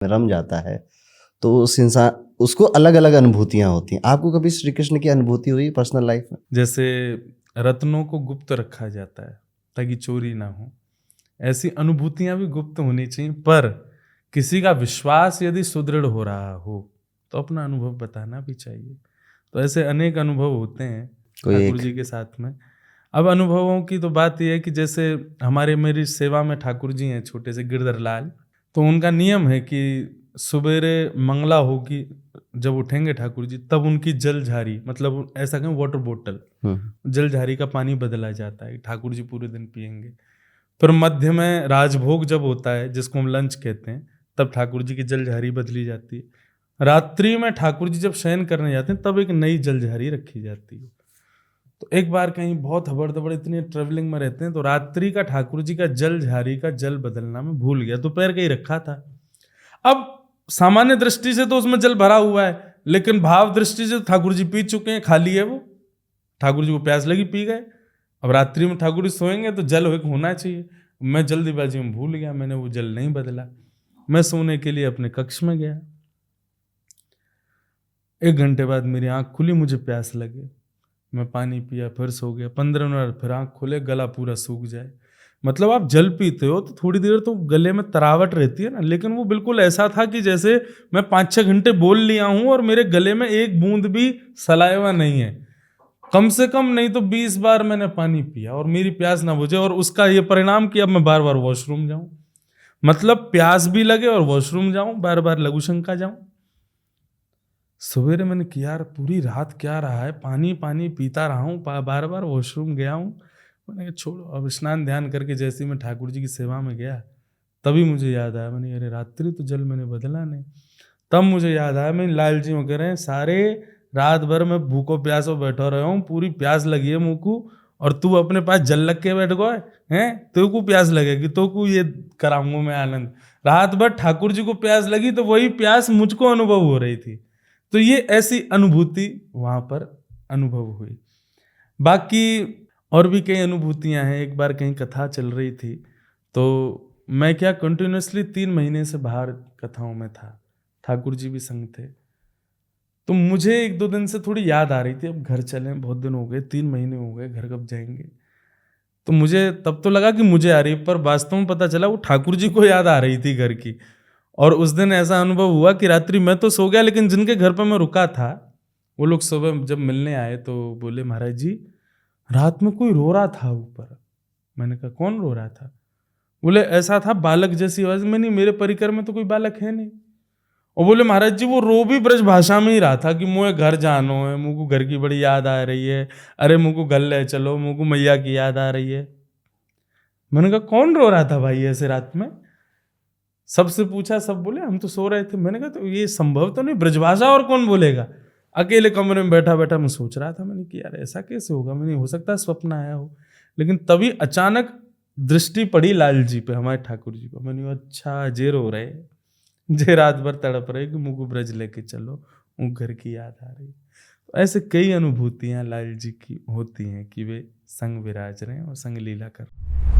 रम जाता है तो उस इंसान उसको अलग अलग अनुभूतियां होती हैं। आपको कभी श्री कृष्ण की अनुभूति हुई पर्सनल लाइफ में? जैसे रत्नों को गुप्त रखा जाता है ताकि चोरी ना हो, ऐसी अनुभूतियां भी गुप्त होनी चाहिए। पर किसी का विश्वास यदि सुदृढ़ हो रहा हो तो अपना अनुभव बताना भी चाहिए। तो ऐसे अनेक अनुभव होते हैं कोई ठाकुर एक? जी के साथ में। अब अनुभवों की तो बात यह है कि जैसे मेरी सेवा में ठाकुर जी हैं छोटे से गिरधर लाल, तो उनका नियम है कि सवेरे मंगला होगी जब उठेंगे ठाकुर जी, तब उनकी जल झारी, मतलब ऐसा कहें वाटर बोतल, जल झारी का पानी बदला जाता है, ठाकुर जी पूरे दिन पिएंगे। फिर मध्य में राजभोग जब होता है जिसको हम लंच कहते हैं, तब ठाकुर जी की जल झारी बदली जाती है। रात्रि में ठाकुर जी जब शयन करने जाते हैं तब एक नई जल झारी रखी जाती है। तो एक बार कहीं बहुत हबड़ दबड़ इतनी ट्रेवलिंग में रहते हैं तो रात्रि का ठाकुर जी का जल झारी का जल बदलना मैं भूल गया, दोपहर का ही रखा था। अब सामान्य दृष्टि से तो उसमें जल भरा हुआ है, लेकिन भाव दृष्टि से ठाकुर जी पी चुके हैं, खाली है वो। ठाकुर जी को प्यास लगी, पी गए। अब रात्रि में ठाकुर जी सोएंगे तो जल होना चाहिए। मैं जल्दीबाजी में भूल गया, मैंने वो जल नहीं बदला। मैं सोने के लिए अपने कक्ष में गया। 1 घंटे बाद मेरी आंख खुली, मुझे प्यास लगे, मैं पानी पिया, फिर सो गया। 15 मिनट फिर आंख खोले, गला पूरा सूख जाए। मतलब आप जल पीते हो तो थोड़ी देर तो गले में तरावट रहती है ना, लेकिन वो बिल्कुल ऐसा था कि जैसे मैं 5-6 घंटे बोल लिया हूं और मेरे गले में एक बूंद भी सलाइवा नहीं है। कम से कम नहीं तो 20 बार मैंने पानी पिया और मेरी प्यास ना बुझे, और उसका ये परिणाम कि अब मैं बार बार वॉशरूम जाऊं। मतलब प्यास भी लगे और वॉशरूम जाऊं, बार बार लघु शंका जाऊं। सवेरे मैंने किया यार पूरी रात क्या रहा है, पानी पानी पीता रहा हूँ, बार बार वॉशरूम गया हूँ। मैंने कहा छोड़ो। अब स्नान ध्यान करके जैसे ही मैं ठाकुर जी की सेवा में गया तभी मुझे याद आया, मैंने अरे रात्रि तो जल मैंने बदला नहीं। तब मुझे याद आया, मैं लाल जी कह रहे हैं सारे रात भर मैं भूखो प्यासो बैठा रहा हूँ, पूरी प्यास लगी है मुँह को, और तू अपने पास जल लग के बैठ गए हैं, तो को प्यास लगेगी तो को ये कराऊंगा मैं आनंद। रात भर ठाकुर जी को प्यास लगी तो वही प्यास मुझको अनुभव हो रही थी। तो ये ऐसी अनुभूति वहां पर अनुभव हुई। बाकी और भी कई अनुभूतियां हैं। एक बार कहीं कथा चल रही थी तो मैं क्या कंटिन्यूअसली 3 महीने से बाहर कथाओं में था, ठाकुर जी भी संग थे। तो मुझे 1-2 दिन से थोड़ी याद आ रही थी, अब घर चले, बहुत दिन हो गए, 3 महीने हो गए, घर कब जाएंगे। तो मुझे तब तो लगा कि मुझे आ रही है, पर वास्तव में पता चला वो ठाकुर जी को याद आ रही थी घर की। और उस दिन ऐसा अनुभव हुआ कि रात्रि मैं तो सो गया, लेकिन जिनके घर पर मैं रुका था वो लोग सुबह जब मिलने आए तो बोले महाराज जी रात में कोई रो रहा था ऊपर। मैंने कहा कौन रो रहा था? बोले ऐसा था बालक जैसी आवाज में। नहीं, मेरे परिकर में तो कोई बालक है नहीं। और बोले महाराज जी वो रो भी ब्रज भाषा में ही रहा था कि मुझे घर जानो है, मुझे को घर की बड़ी याद आ रही है, अरे मुझे को घर ले चलो, मुझे को मैया की याद आ रही है। मैंने कहा कौन रो रहा था भाई ऐसे रात में? सबसे पूछा, सब बोले हम तो सो रहे थे। मैंने कहा तो ये संभव तो नहीं, ब्रजभाषा और कौन बोलेगा? अकेले कमरे में बैठा बैठा मैं सोच रहा था, मैंने कि यार ऐसा कैसे होगा, मैंने हो सकता है स्वप्न आया हो। लेकिन तभी अचानक दृष्टि पड़ी लाल जी पे, हमारे ठाकुर जी को। मैंने कहा अच्छा जे रो रहे, जे रात भर तड़प रहे कि मुझको ब्रज लेके चलो, वो घर की याद आ रही। तो ऐसे कई अनुभूतियां लाल जी की होती हैं कि वे संग विराज रहे हैं और संग लीला कर रहे हैं।